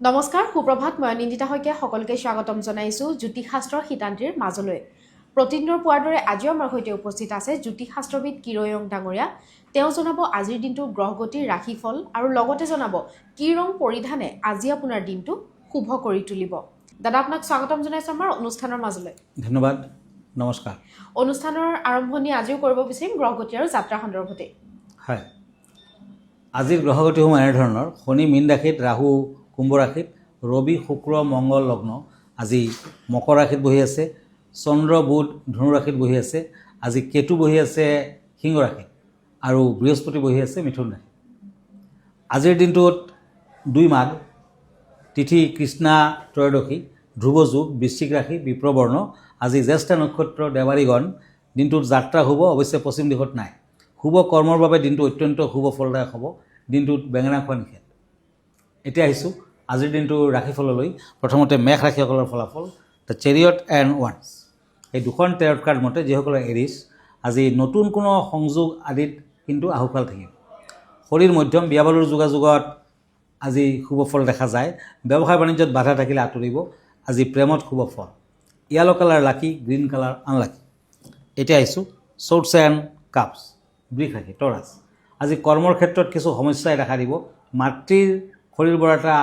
নমস্কাৰ সুপ্ৰভাত মই নিন্দিতা শইকীয়া সকলোকে স্বাগতম জনাইছোঁ জ্যোতিষশাস্ত্ৰৰ শীতান্তিৰ মাজলৈ প্ৰতিদিনৰ পোৱাৰ দৰে আজিও আমাৰ সৈতে উপস্থিত আছে জ্যোতিষশাস্ত্ৰবিদ কিৰয়ং ডাঙৰীয়া তেওঁ জনাব আজিৰ দিনটোৰ গ্ৰহগতিৰ ৰাশিফল আৰু লগতে জনাব কি ৰং পৰিধানে আজি আপোনাৰ দিনটো শুভ কৰি তুলিব দাদা আপোনাক স্বাগতম জনাইছোঁ আমাৰ অনুষ্ঠানৰ মাজলৈ ধন্যবাদ নমস্কাৰ অনুষ্ঠানৰ আৰম্ভণি আজিও কৰিব বিচাৰিম গ্ৰহগতি আৰু যাত্ৰা সন্দৰ্ভতে হয় আজিৰ গ্ৰহগতিসমূহ এনেধৰণৰ শনি মীন ৰাশিত ৰাহু কুম্ভ ৰাশিত ৰবি শুক্ৰ মংগল লগ্ন আজি মকৰ ৰাশিত বহি আছে চন্দ্ৰ বুধ ধনু ৰাশিত বহি আছে আজি কেতু বহি আছে সিংহ ৰাশিত আৰু বৃহস্পতি বহি আছে মিথুন ৰাশিত আজিৰ দিনটোত 2 মাঘ তিথি কৃষ্ণা ত্ৰয়োদশী ধ্ৰুৱ যোগ বৃশ্চিক ৰাশি বিপ্ৰবৰ্ণ আজি জ্যেষ্ঠ নক্ষত্ৰ দেৱাৰীগণ দিনটোত যাত্ৰা হ'ব অৱশ্যে পশ্চিম দিশত নাই শুভ কৰ্মৰ বাবে দিনটো অত্যন্ত শুভ ফলদায়ক হ'ব দিনটোত বেঙেনা খোৱা নিষেধ এতিয়া আহিছোঁ আজিৰ দিনটোৰ ৰাশিফললৈ প্ৰথমতে মেঘ ৰাশিসকলৰ ফলাফল দ্য চেৰিয়ট এণ্ড ওৱান্স এই দুখন টেৰট কাৰ্ড মতে যিসকলৰ এৰিছ আজি নতুন কোনো সংযোগ আদিত কিন্তু আহুকাল থাকিব শৰীৰ মধ্যম বিয়া বাৰুৰ যোগাযোগত আজি শুভ ফল দেখা যায় ব্যৱসায় বাণিজ্যত বাধা থাকিলে আঁতৰিব আজি প্ৰেমত শুভ ফল য়েলো কালাৰ লাকি গ্ৰীণ কালাৰ আনলাকি এতিয়া আহিছোঁ শ্বৰ্টছ এণ্ড কাপছ বৃষ ৰাশি টৰাছ আজি কৰ্মৰ ক্ষেত্ৰত কিছু সমস্যাই দেখা দিব মাতৃৰ শৰীৰ বৰ এটা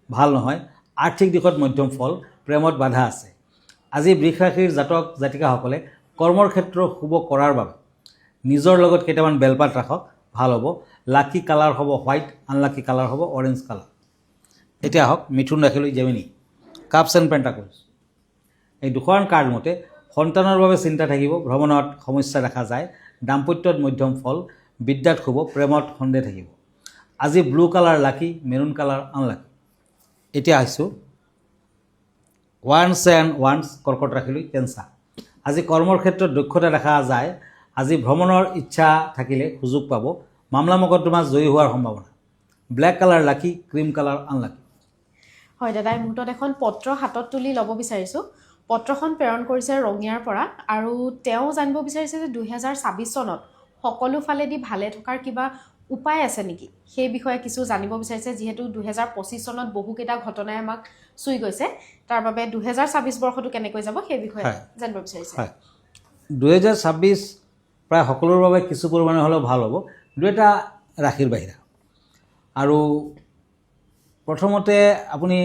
ভাল নহয় আৰ্থিক দিশত মধ্যম ফল প্ৰেমত বাধা আছে আজি বৃষ ৰাশিৰ জাতক জাতিকাসকলে কৰ্মৰ ক্ষেত্ৰ শুভ কৰাৰ বাবে নিজৰ লগত কেইটামান বেলপাত ৰাখক ভাল হ'ব লাকি কালাৰ হ'ব হোৱাইট আনলাকি কালাৰ হ'ব অৰেঞ্জ কালাৰ এতিয়া আহক মিথুন ৰাশিলৈ জেমিনি কাপছ এণ্ড পেণ্টাকলছ এই দুখন কাৰ্ড মতে সন্তানৰ বাবে চিন্তা থাকিব ভ্ৰমণত সমস্যা দেখা যায় দাম্পত্যত মধ্যম ফল বিদ্যাত শুভ প্ৰেমত সন্দেহ থাকিব আজি ব্লু কালাৰ লাকি মেৰুন কালাৰ আনলাকি এতিয়া আহিছোঁ ওৱান্স এণ্ড ওৱান্স কৰ্কট ৰাশিলৈ কেঞ্চাৰ আজি কৰ্মৰ ক্ষেত্ৰত দক্ষতা দেখা যায় আজি ভ্ৰমণৰ ইচ্ছা থাকিলে সুযোগ পাব মামলা মকদ্দমাত জয়ী হোৱাৰ সম্ভাৱনা ব্লেক কালাৰ লাকি ক্ৰীম কালাৰ আনলাকি হয় দাদা এই মুহূৰ্তত এখন পত্ৰ হাতত তুলি ল'ব বিচাৰিছোঁ পত্ৰখন প্ৰেৰণ কৰিছে ৰঙিয়াৰ পৰা আৰু তেওঁ জানিব বিচাৰিছে যে 2026 চনত সকলো ফালেদি ভালে থকাৰ কিবা উপায় আছে নেকি সেই বিষয়ে কিছু জানিব বিচাৰিছে যিহেতু 2025 চনত বহুকেইটা ঘটনাই আমাক চুই গৈছে তাৰ বাবে 2026 বৰ্ষটো কেনেকৈ যাব সেই বিষয়ে জানিব বিচাৰিছে হয় 2026 প্ৰায় সকলোৰ বাবে কিছু পৰিমাণে হ'লেও ভাল হ'ব দুটা ৰাশিৰ বাহিৰা আৰু প্ৰথমতে আপুনি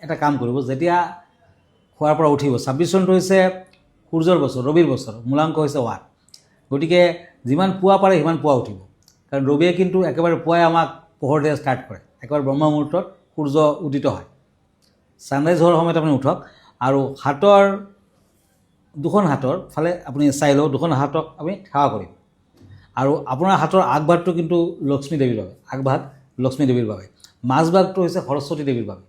এটা কাম কৰিব যেতিয়া খোৱাৰ পৰা উঠিব 26 চনটো হৈছে সূৰ্যৰ বছৰ ৰবিৰ বছৰ মূলাংক হৈছে 1 গতিকে যিমান পুৱা পাৰে সিমান পুৱা উঠিব কাৰণ ৰবিয়ে কিন্তু একেবাৰে পুৱাই আমাক পোহৰ দিয়া ষ্টাৰ্ট কৰে একেবাৰে ব্ৰহ্ম মুহূৰ্তত সূৰ্য উদিত হয় ছানৰাইজ হোৱাৰ সময়ত আপুনি উঠক আৰু হাতৰ দুখন হাতৰ ফালে আপুনি চাই লওক দুখন হাতক আপুনি সেৱা কৰিব আৰু আপোনাৰ হাতৰ আগভাগটো কিন্তু লক্ষ্মী দেৱীৰ বাবে আগভাগ লক্ষ্মী দেৱীৰ বাবে মাজভাগটো হৈছে সৰস্বতী দেৱীৰ বাবে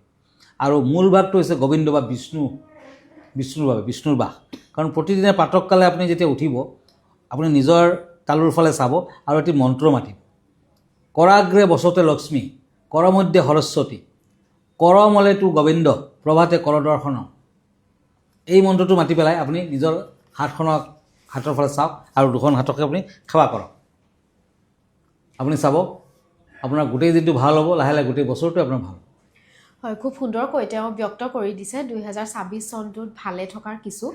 আৰু মূল ভাগটো হৈছে গোবিন্দ বা বিষ্ণুৰ বাবে বিষ্ণুৰ বাস কাৰণ প্ৰতিদিনে প্ৰাতঃকালে আপুনি যেতিয়া উঠিব আপুনি নিজৰ তালুৰ ফালে চাব আৰু এটি মন্ত্ৰ মাতিব কৰাগ্ৰে বসতে লক্ষ্মী কৰমধ্যে সৰস্বতী কৰমলে তু গোবিন্দ প্ৰভাতে কৰদৰ্শন এই মন্ত্ৰটো মাতি পেলাই আপুনি নিজৰ হাতখনক হাতৰ ফালে চাওক আৰু দুখন হাতকে আপুনি সেৱা কৰক আপুনি চাব আপোনাৰ গোটেই দিনটো ভাল হ'ব লাহে লাহে গোটেই বছৰটো আপোনাৰ ভাল হয় খুব সুন্দৰকৈ তেওঁ ব্যক্ত কৰি দিছে 2026 চনটোত ভালে থকাৰ কিছু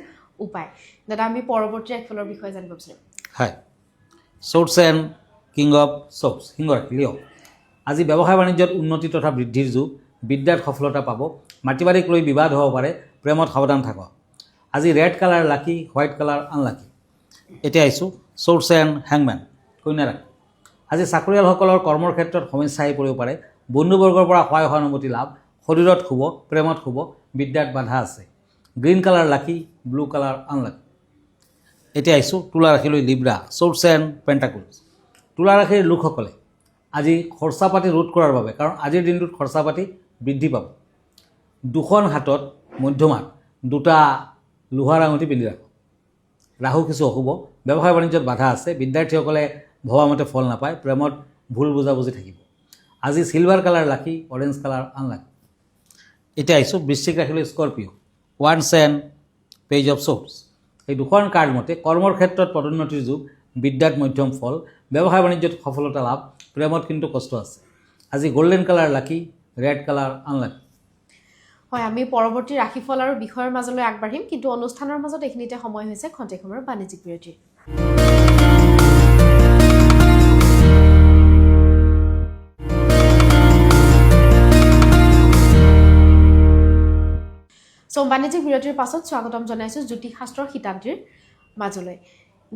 উপায় দাদা আমি পৰৱৰ্তী ৰাশিফলৰ বিষয়ে জানিব বিচাৰিম হয় swords and king of swords সিংহ ৰাশি লিঅ আজি ব্যৱসায় বাণিজ্যত উন্নতি তথা বৃদ্ধিৰ যুগ বিদ্যাত সফলতা পাব মাটি বাৰীক লৈ বিবাদ হ'ব পাৰে প্ৰেমত সাৱধান থাকক আজি ৰেড কালাৰ লাকি হোৱাইট কালাৰ আনলাকি এতিয়া আহিছোঁ শ্বৰ্টছ এণ্ড হেংমেন কন্যা ৰাশি আজি চাকৰিয়ালসকলৰ কৰ্মৰ ক্ষেত্ৰত সমস্যা আহি পৰিব পাৰে বন্ধুবৰ্গৰ পৰা সহায় সহানুভূতি লাভ শৰীৰত শুব প্ৰেমত শুব বিদ্যাত বাধা আছে গ্ৰীণ কালাৰ লাকি ব্লু কালাৰ আনলাকি এতিয়া আহিছোঁ তুলা ৰাশিলৈ লিব্ৰা শ্বৰ্টছ এণ্ড পেণ্টাকলছ তুলা ৰাশিৰ লোকসকলে আজি খৰচা পাতি ৰোধ কৰাৰ বাবে কাৰণ আজিৰ দিনটোত খৰচা পাতি বৃদ্ধি পাব দুখন হাতত মধ্যমাত দুটা লোহাৰ আঙুঠি পিন্ধি ৰাখক ৰাহু কিছু অশুভ ব্যৱসায় বাণিজ্যত বাধা আছে বিদ্যাৰ্থীসকলে ভবামতে ফল নাপায় প্ৰেমত ভুল বুজাবুজি থাকিব আজি silver colour lucky orange colour unlucky এতিয়া আহিছোঁ বৃশ্চিক ৰাশিলৈ স্কৰপিঅ ওৱান্স এণ্ড পেজ অফ শ্বৰ্টছ এই দুখন কাৰ্ড মতে কৰ্মৰ ক্ষেত্ৰত পদোন্নতিৰ যুগ বিদ্যাত মধ্যম ফল ব্যৱসায় বাণিজ্যত সফলতা লাভ প্ৰেমত কিন্তু কষ্ট আছে আজি গোল্ডেন কালাৰ লাকি ৰেড কালাৰ আনলাকি হয়, আমি পৰৱৰ্তী ৰাশিফল আৰু বিষয়ৰ মাজলৈ আগবাঢ়িম, কিন্তু অনুষ্ঠানৰ মাজত এইখিনিতে সময় হৈছে খন্তেক সময়ৰ বাণিজ্যিক বিৰতিৰ। বাণিজ্যিক বিৰতিৰ পাছত স্বাগতম জনাইছোঁ জ্যোতিষশাস্ত্ৰৰ শিতান্তিৰ মাজলৈ।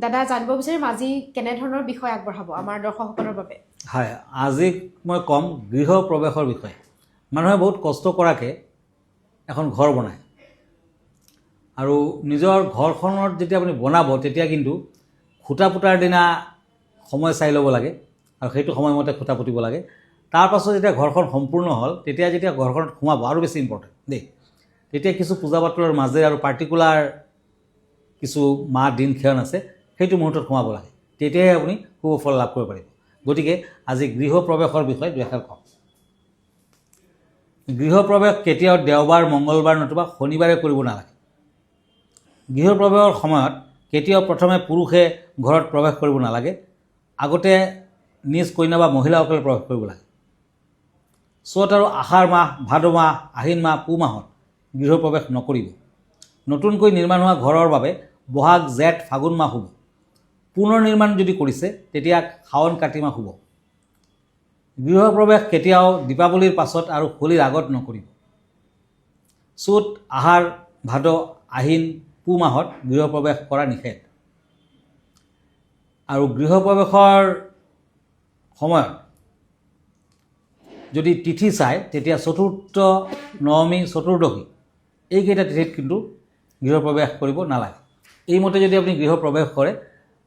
দাদা, জানিব বিচাৰিম আজি কেনেধৰণৰ বিষয় আগবঢ়াব আমাৰ দৰ্শকসকলৰ বাবে? হয়, আজি মই ক'ম গৃহ প্ৰৱেশৰ বিষয়ে। মানুহে বহুত কষ্ট কৰাকৈ এখন ঘৰ বনায় আৰু নিজৰ ঘৰখনত যেতিয়া আপুনি বনাব তেতিয়া কিন্তু খুঁটা পুতাৰ দিনা সময় চাই ল'ব লাগে আৰু সেইটো সময়মতে খুঁটা পুতিব লাগে। তাৰপাছত যেতিয়া ঘৰখন সম্পূৰ্ণ হ'ল তেতিয়া যেতিয়া ঘৰখনত সোমাব, আৰু বেছি ইম্পৰ্টেণ্ট দেই, তেতিয়া কিছু পূজা পাতলৰ মাজেৰে আৰু পাৰ্টিকুলাৰ কিছু মাহ দিন ক্ষণ আছে, সেইটো মুহূৰ্তত সোমাব লাগে, তেতিয়াহে আপুনি শুভ ফল লাভ কৰিব পাৰিব। গতিকে আজি গৃহ প্ৰৱেশৰ বিষয়ে দুআষাৰ কওঁ। গৃহপ্ৰৱেশ কেতিয়াও দেওবাৰ, মঙলবাৰ নতুবা শনিবাৰে কৰিব নালাগে। গৃহপ্ৰৱেশৰ সময়ত কেতিয়াও প্ৰথমে পুৰুষে ঘৰত প্ৰৱেশ কৰিব নালাগে, আগতে নিজ কইনা বা মহিলাসকলে প্ৰৱেশ কৰিব লাগে। চ'ত আৰু আহাৰ মাহ, ভাদ মাহ, আহিন মাহ, পুহ মাহত গৃহপ্ৰৱেশ নকৰিব। নতুনকৈ নিৰ্মাণ হোৱা ঘৰৰ বাবে বহাগ, জেঠ, ফাগুন মাহ শুভ। পুনৰ নিৰ্মাণ যদি কৰিছে তেতিয়া শাওণ, কাতি মাহ শুভ। গৃহপ্ৰৱেশ কেতিয়াও দীপাৱলীৰ পাছত আৰু হোলীৰ আগত নকৰিব। চ'ত, আহাৰ, ভাদ, আহিন, পুহ মাহত গৃহপ্ৰৱেশ কৰা নিষেধ। আৰু গৃহপ্ৰৱেশৰ সময়ত যদি তিথি চায় তেতিয়া চতুৰ্থ, নৱমী, চতুৰ্দশী এইকেইটা তিথিত কিন্তু গৃহপ্ৰৱেশ কৰিব নালাগে। এইমতে যদি আপুনি গৃহপ্ৰৱেশ কৰে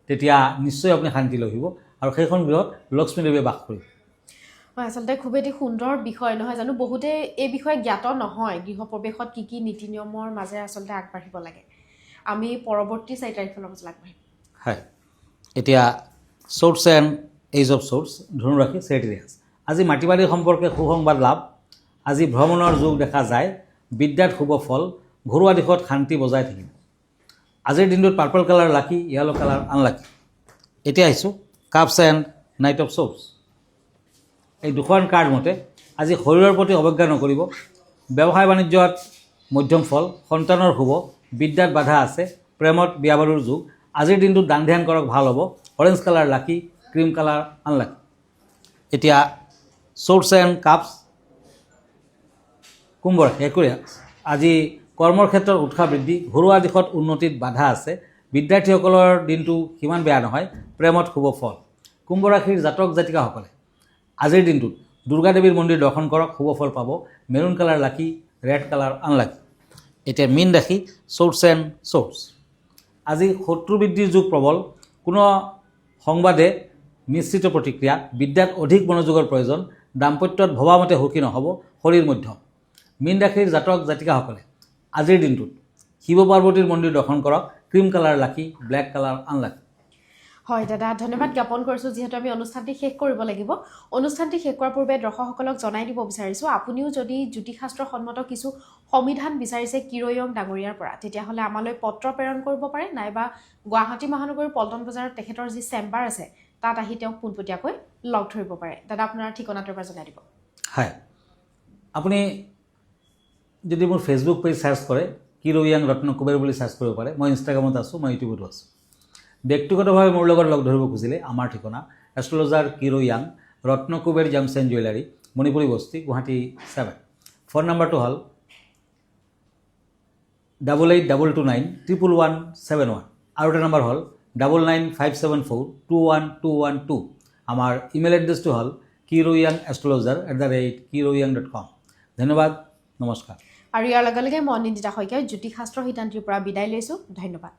তেতিয়া নিশ্চয় আপুনি শান্তি লভিব আৰু সেইখন গৃহত লক্ষ্মীদেৱীয়ে বাস কৰিব। হয়, আচলতে খুব এটি সুন্দৰ বিষয় নহয় জানো? বহুতে এই বিষয়ে জ্ঞাত নহয়, গৃহপ্ৰৱেশত কি কি নীতি নিয়মৰ মাজেৰে আচলতে আগবাঢ়িব লাগে। আমি পৰৱৰ্তী 4 তাৰিখৰ মাজলৈ আগবাঢ়িম। হয়, এতিয়া চ'ৰ্টছ এণ্ড এজ অফ চ'ৰ্টছ, ধনুৰাশি, চেৰিটেৰিয়াছ। আজি মাটিবাৰী সম্পৰ্কে সুসংবাদ লাভ। আজি ভ্ৰমণৰ যোগ দেখা যায়। বিদ্যাত শুভ ফল, ঘৰুৱা দিশত শান্তি বজাই থাকিব। আজিৰ দিনটোত পাৰ্পল কালাৰ লাকি, য়েলো কালাৰ আনলাকি। এতিয়া আহিছোঁ কাপছ এণ্ড নাইট অফ চ'ৰ্টছ। এই দুখন কাৰ্ড মতে আজি শৰীৰৰ প্ৰতি অৱজ্ঞা নকৰিব। ব্যৱসায় বাণিজ্যত মধ্যম ফল, সন্তানৰ শুভ, বিদ্যাত বাধা আছে, প্ৰেমত বিয়া বাৰুৰ যোগ। আজিৰ দিনটোত দান ধ্যান কৰক, ভাল হ'ব। অৰেঞ্জ কালাৰ লাকি, ক্ৰীম কালাৰ আনলাকি। এতিয়া চ'ৰ্টছ এণ্ড কাপছ, কুম্ভ ৰাশি, একুৰিয়াছ। আজি কৰ্মৰ ক্ষেত্ৰত উৎসাহ বৃদ্ধি, ঘৰুৱা দিশত উন্নতিত বাধা আছে। বিদ্যাৰ্থীসকলৰ দিনটো সিমান বেয়া নহয়, প্ৰেমত শুভ ফল। কুম্ভ ৰাশিৰ জাতক জাতিকাসকলে আজিৰ দিনটোত দুৰ্গা দেৱীৰ মন্দিৰ দৰ্শন কৰক, শুভ ফল পাব। মেৰুণ কালাৰ লাকি, ৰেড কালাৰ আনলাকি। এতিয়া মীন ৰাশি, চ'ৰ্টছ এণ্ড চ'ৰ্টছ। আজি শত্ৰু বৃদ্ধিৰ যুগ প্ৰবল, কোনো সংবাদে নিশ্চিত প্ৰতিক্ৰিয়া। বিদ্যাত অধিক মনোযোগৰ প্ৰয়োজন। দাম্পত্যত ভবামতে সুখী নহ'ব, শৰীৰ মধ্যম। মীন ৰাশিৰ জাতক জাতিকাসকলে আজিৰ দিনটোত শিৱ পাৰ্বতীৰ মন্দিৰ দৰ্শন কৰক, ক্ৰীম কালাৰ লাকি, ব্লেক কালাৰ আনলাকি। হয় দাদা, ধন্যবাদ জ্ঞাপন কৰিছোঁ। যিহেতু আমি অনুষ্ঠানটি শেষ কৰিব লাগিব, অনুষ্ঠানটি শেষ কৰাৰ পূৰ্বে দৰ্শকসকলক জনাই দিব বিচাৰিছোঁ, আপুনিও যদি জ্যোতিষশাস্ত্ৰ সন্মত কিছু সমিধান বিচাৰিছে কিৰয়ং ডাঙৰীয়াৰ পৰা, তেতিয়াহ'লে আমালৈ পত্ৰ প্ৰেৰণ কৰিব পাৰে, নাইবা গুৱাহাটী মহানগৰীৰ পল্টন বজাৰত তেখেতৰ যি চেম্বাৰ আছে তাত আহি তেওঁক পোনপটীয়াকৈ লগ ধৰিব পাৰে। দাদা, আপোনাৰ ঠিকনাটো এবাৰ জনাই দিব। হয়, আপুনি যদি মোৰ ফেচবুক পেজ চাৰ্চ কৰে, কিৰয়াং ৰত্ন কুবেৰ বুলি চাৰ্চ কৰিব পাৰে। মই ইনষ্টাগ্ৰামত আছোঁ, মই ইউটিউবতো আছোঁ। ব্যক্তিগতভাৱে মোৰ লগত লগ ধৰিব খুজিলে আমাৰ ঠিকনা astrologer Kiryang, Ratna Kuber gems and jewellery, Manipuri Basti, Guwahati 7। Phone নম্বৰটো হ'ল 8822911171। আৰু এটা নম্বৰ হ'ল 9957421212। আমাৰ ইমেইল এড্ৰেছটো হ'ল kiroyangastrologer@kiroyang.com। ধন্যবাদ, নমস্কাৰ। আৰু ইয়াৰ লগে লগে মই নিন্দিতা শইকীয়াই জ্যোতিষশাস্ত্ৰ শিতান্তিৰ পৰা বিদায় লৈছোঁ। ধন্যবাদ।